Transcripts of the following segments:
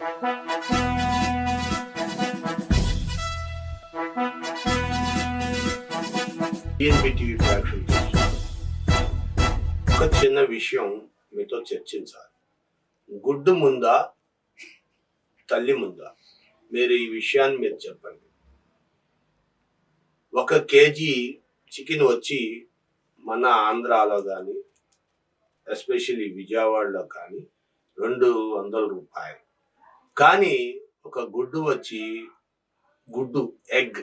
TV faction ఒక చిన్న విషయం మీతో చర్చించాలి. గుడ్డు ముందా తల్లి ముందా? మీరు ఈ విషయాన్ని మీరు చెప్పండి. 1 కేజీ చికెన్ వచ్చి మన ఆంధ్రాలో కానీ ఎస్పెషల్లీ విజయవాడలో కానీ 200 రూపాయలు. కానీ ఒక గుడ్డు వచ్చి ఎగ్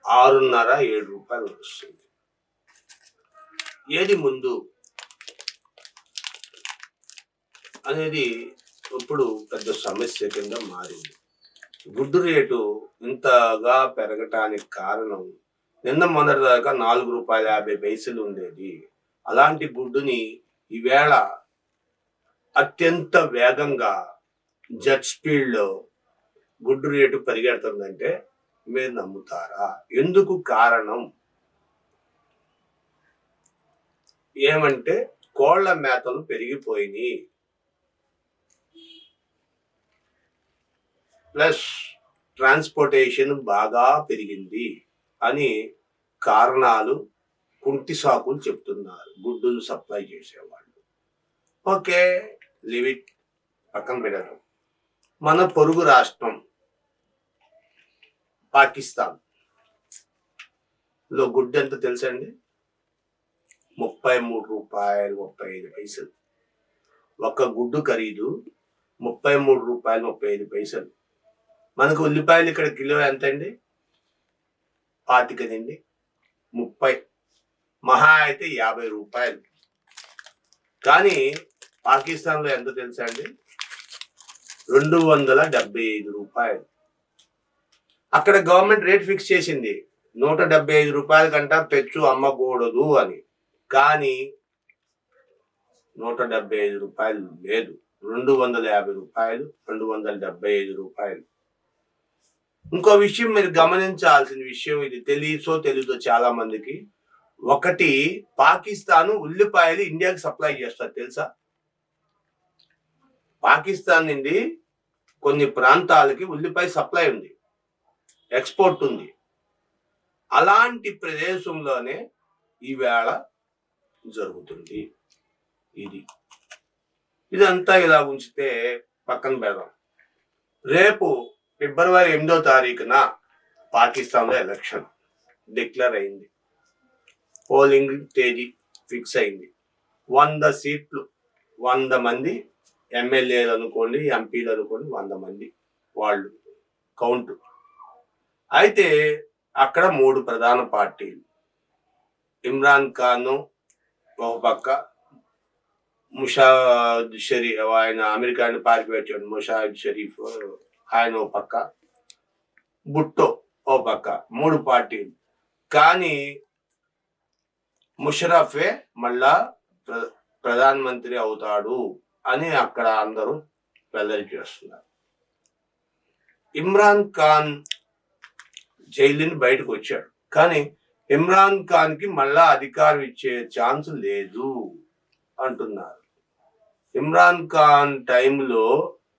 6.5-7 రూపాయలు వస్తుంది. ఏది ముందు అనేది ఇప్పుడు పెద్ద సమస్య కింద మారింది. గుడ్డు రేటు ఇంతగా పెరగటానికి కారణం, నిన్న మొన్నటిదాకా 4 రూపాయల 50 పైసలు ఉండేది. అలాంటి గుడ్డుని ఈవేళ అత్యంత వేగంగా జెట్ స్పీడ్లో గుడ్డు రేటు పరిగెడుతుందంటే మీరు నమ్ముతారా? ఎందుకు కారణం ఏమంటే కోళ్ల మేతలు పెరిగిపోయినాయి, ప్లస్ ట్రాన్స్పోర్టేషన్ బాగా పెరిగింది అని కారణాలు కుంటి సాకులు చెప్తున్నారు గుడ్డులు సప్లై చేసేవాళ్ళు. ఓకే, లీవ్ ఇట్, పక్కన పెట్టడం. మన పొరుగు రాష్ట్రం పాకిస్తాన్ లో గుడ్డు ఎంత తెలుసండి? 33 రూపాయలు 35 పైసలు. ఒక గుడ్డు ఖరీదు 33 రూపాయలు 35 పైసలు. మనకు ఉల్లిపాయలు ఇక్కడ కిలో ఎంత అండి? 25 30, మహా అయితే 50 రూపాయలు. కానీ పాకిస్తాన్లో ఎంత తెలుసా అండి? 275 రూపాయలు. అక్కడ గవర్నమెంట్ రేట్ ఫిక్స్ చేసింది 175 రూపాయల కంట పెచ్చు అమ్మకూడదు అని. కానీ 175 రూపాయలు లేదు, 250 రూపాయలు, 275 రూపాయలు. ఇంకో విషయం మీరు గమనించాల్సిన విషయం, ఇది తెలీదో చాలా మందికి. ఒకటి, పాకిస్తాన్ ఉల్లిపాయలు ఇండియాకి సప్లై చేస్తారు తెలుసా? పాకిస్తాన్ నుండి కొన్ని ప్రాంతాలకి ఉల్లిపాయ సప్లై ఉంది, ఎక్స్పోర్ట్ ఉంది. అలాంటి ప్రదేశంలోనే ఈవేళ జరుగుతుంది. ఇదంతా ఇలా ఉంచితే పక్కన పెడదాం. రేపు ఫిబ్రవరి 8వ తారీఖున పాకిస్తాన్లో ఎలక్షన్ డిక్లేర్ అయింది. పోలింగ్ తేదీ ఫిక్స్ అయింది. 100 సీట్లు, 100 మంది ఎమ్మెల్యేలు అనుకోండి, ఎంపీలు అనుకోండి, 100 మంది వాళ్ళు కౌంట్. అయితే అక్కడ 3 ప్రధాన పార్టీలు. ఇమ్రాన్ ఖాన్ ఒక పక్క, ముషాద్ షరీఫ్, ఆయన అమెరికా పారిపోయాడు, ముషాద్ షరీఫ్ ఆయన ఒక పక్క, భుట్టో ఓ పక్క, 3 పార్టీలు. కానీ ముషరఫే మళ్ళా ప్రధానమంత్రి అవుతాడు అని అక్కడ అందరూ వెల్లడి చేస్తున్నారు. ఇమ్రాన్ ఖాన్ జైలుని బయటకు వచ్చాడు, కానీ ఇమ్రాన్ ఖాన్ కి మళ్ళా అధికారం ఇచ్చే ఛాన్స్ లేదు అంటున్నారు. ఇమ్రాన్ ఖాన్ టైంలో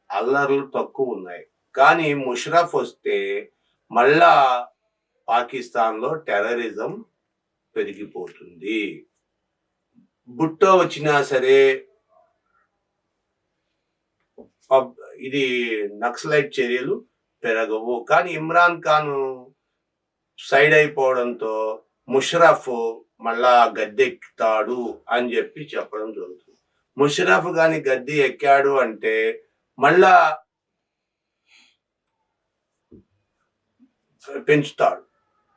అల్లర్లు తక్కువ ఉన్నాయి, కానీ ముషరఫ్ వస్తే మళ్ళా పాకిస్తాన్లో టెర్రరిజం పెరిగిపోతుంది. భుట్టో వచ్చినా సరే ఇది నక్సలైట్ చర్యలు పెరగవు. కానీ ఇమ్రాన్ ఖాన్ సైడ్ అయిపోవడంతో ముషరఫ్ మళ్ళా గద్దెక్కుతాడు అని చెప్పడం జరుగుతుంది. ముషరఫ్ గాని గద్దె ఎక్కాడు అంటే మళ్ళా పెంచుతాడు,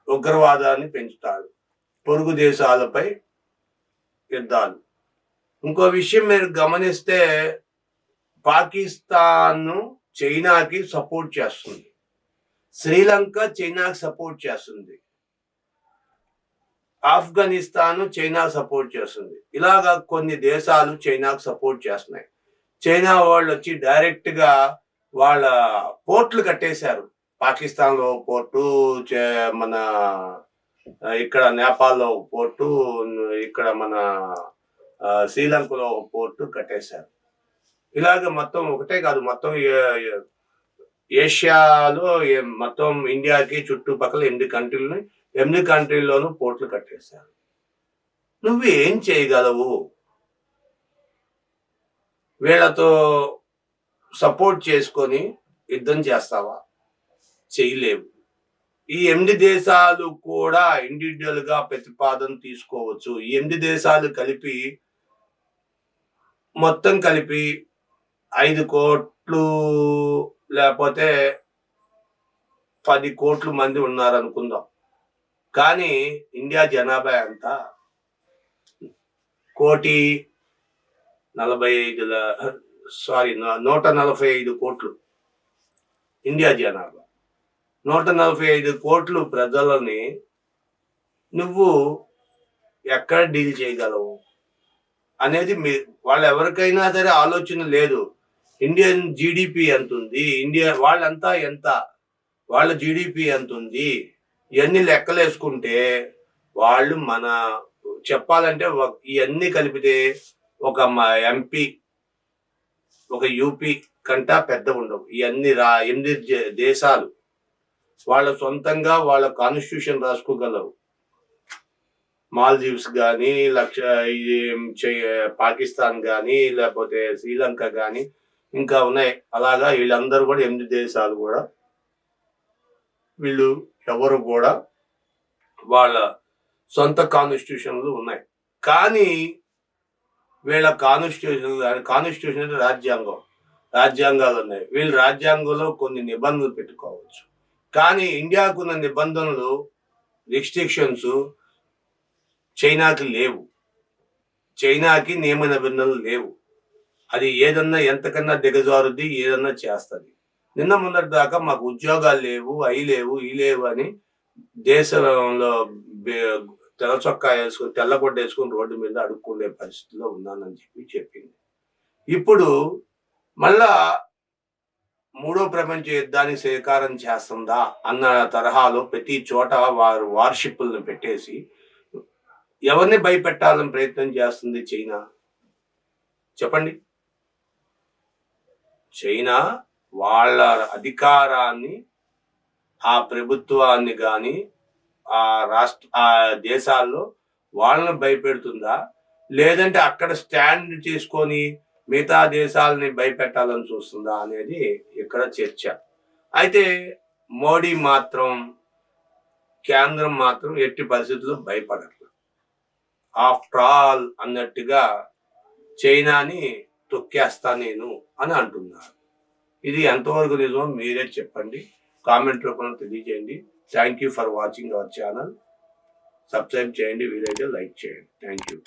ఉగ్రవాదాన్ని పెంచుతాడు, పొరుగు దేశాలపై యుద్ధాలు. ఇంకో విషయం మీరు గమనిస్తే, పాకిస్తాన్ చైనాకి సపోర్ట్ చేస్తుంది, శ్రీలంక చైనాకి సపోర్ట్ చేస్తుంది, ఆఫ్ఘనిస్తాన్ చైనాకు సపోర్ట్ చేస్తుంది. ఇలాగా కొన్ని దేశాలు చైనాకు సపోర్ట్ చేస్తున్నాయి. చైనా వాళ్ళు వచ్చి డైరెక్ట్ గా వాళ్ళ పోర్ట్లు కట్టేశారు. పాకిస్తాన్ లో పోర్టు, మన ఇక్కడ నేపాల్లో ఒక పోర్టు, ఇక్కడ మన శ్రీలంకలో ఒక పోర్టు కట్టేశారు. ఇలాగ మొత్తం ఒకటే కాదు, మొత్తం ఏషియాలో మొత్తం ఇండియాకి చుట్టుపక్కల 8 కంట్రీల్లోనూ పోర్ట్లు కట్టేశారు. నువ్వు ఏం చేయగలవు? వీళ్ళతో సపోర్ట్ చేసుకొని యుద్ధం చేస్తావా? చేయలేవు. ఈ 8 దేశాలు కూడా ఇండివిడ్యువల్ గా ప్రతిపాదన తీసుకోవచ్చు. ఈ 8 దేశాలు కలిపి మొత్తం కలిపి 5 కోట్లు లేకపోతే 10 కోట్ల మంది ఉన్నారనుకుందాం. కానీ ఇండియా జనాభా ఎంత? 145 కోట్లు ఇండియా జనాభా. 145 కోట్లు ప్రజలని నువ్వు ఎక్కడ డీల్ చేయగలవు అనేది వాళ్ళు ఎవరికైనా సరే ఆలోచన లేదు. ఇండియన్ జీడిపి ఎంత ఉంది, వాళ్ళంతా ఎంత, వాళ్ళ జీడిపి ఎంత ఉంది, ఇవన్నీ లెక్కలేసుకుంటే వాళ్ళు చెప్పాలంటే ఇవన్నీ కలిపితే ఒక ఎంపీ, ఒక యూపీ కంటా పెద్ద ఉండవు. ఇవన్నీ 8 దేశాలు వాళ్ళ సొంతంగా వాళ్ళ కాన్స్టిట్యూషన్ రాసుకోగలవు. మాల్దీవ్స్ కానీ, పాకిస్తాన్ కానీ, లేకపోతే శ్రీలంక కానీ ఇంకా ఉన్నాయి. అలాగా వీళ్ళందరూ కూడా 8 దేశాలు కూడా వీళ్ళు ఎవరు కూడా వాళ్ళ సొంత కాన్స్టిట్యూషన్లు ఉన్నాయి. కానీ వీళ్ళ కాన్స్టిట్యూషన్ రాజ్యాంగాలు ఉన్నాయి. వీళ్ళు రాజ్యాంగంలో కొన్ని నిబంధనలు పెట్టుకోవచ్చు. కానీ ఇండియాకు ఉన్న నిబంధనలు, రిస్ట్రిక్షన్స్ చైనాకి లేవు. చైనాకి నియమ నిబంధనలు లేవు. అది ఏదన్నా ఎంతకన్నా దిగజారుద్ది, ఏదన్నా చేస్తుంది. నిన్న మొన్నటి దాకా మాకు ఉద్యోగాలు లేవు, అవి లేవు, ఈ లేవు అని దేశంలో తెల్లచొక్కా వేసుకుని, తెల్లగొడ్డ వేసుకుని రోడ్డు మీద అడుక్కునే పరిస్థితిలో ఉన్నానని చెప్పింది. ఇప్పుడు మళ్ళా 3వ ప్రపంచ యుద్ధానికి శ్రీకారం చేస్తుందా అన్న తరహాలో ప్రతి చోట వారు వార్షిప్లను పెట్టేసి ఎవరిని భయపెట్టాలని ప్రయత్నం చేస్తుంది చైనా? చెప్పండి. చైనా వాళ్ళ అధికారాన్ని, ఆ ప్రభుత్వాన్ని కానీ, ఆ దేశాల్లో వాళ్ళని భయపెడుతుందా, లేదంటే అక్కడ స్టాండ్ తీసుకొని మిగతా దేశాలని భయపెట్టాలని చూస్తుందా అనేది ఇక్కడ చర్చ. అయితే మోడీ మాత్రం, కేంద్రం మాత్రం ఎట్టి పరిస్థితుల్లో భయపడట్లేదు. ఆఫ్టర్ ఆల్ అన్నట్టుగా చైనాని తొక్కేస్తా నేను అని అంటున్నారు. ఇది ఎంతవరకు నిజమో మీరే చెప్పండి, కామెంట్ రూపంలో తెలియజేయండి. Thank you for watching our channel. Subscribe చేయండి, వీలైతే లైక్ చేయండి. Thank you.